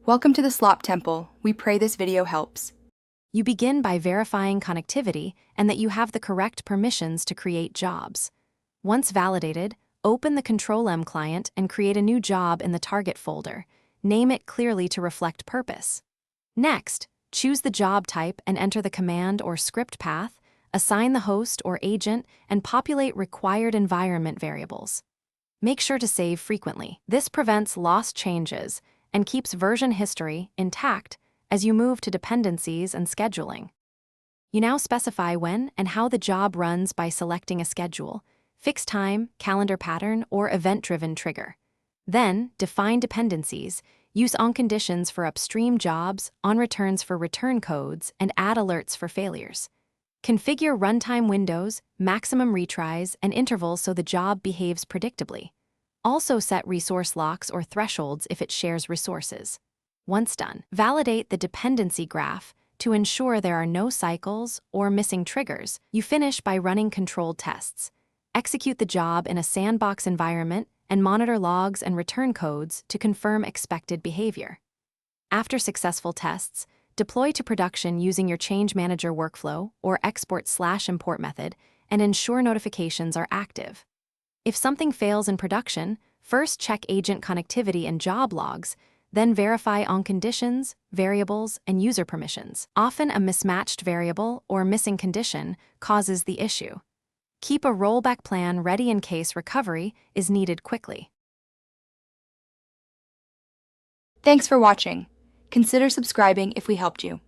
Welcome to the Slop Temple. We pray this video helps. You begin by verifying connectivity and that you have the correct permissions to create jobs. Once validated, open the Control-M client and create a new job in the target folder. Name it clearly to reflect purpose. Next, choose the job type and enter the command or script path, assign the host or agent, and populate required environment variables. Make sure to save frequently. This prevents lost changes and keeps version history intact as you move to dependencies and scheduling. You now specify when and how the job runs by selecting a schedule, fixed time, calendar pattern, or event-driven trigger. Then, define dependencies, use onConditions for upstream jobs, onReturns for return codes, and add alerts for failures. Configure runtime windows, maximum retries, and intervals so the job behaves predictably. Also set resource locks or thresholds if it shares resources. Once done, validate the dependency graph to ensure there are no cycles or missing triggers. You finish by running controlled tests. Execute the job in a sandbox environment and monitor logs and return codes to confirm expected behavior. After successful tests, deploy to production using your Change Manager workflow or export/import method and ensure notifications are active. If something fails in production, first check agent connectivity and job logs, then verify onConditions, variables, and user permissions. Often a mismatched variable or missing condition causes the issue. Keep a rollback plan ready in case recovery is needed quickly. Thanks for watching. Consider subscribing if we helped you.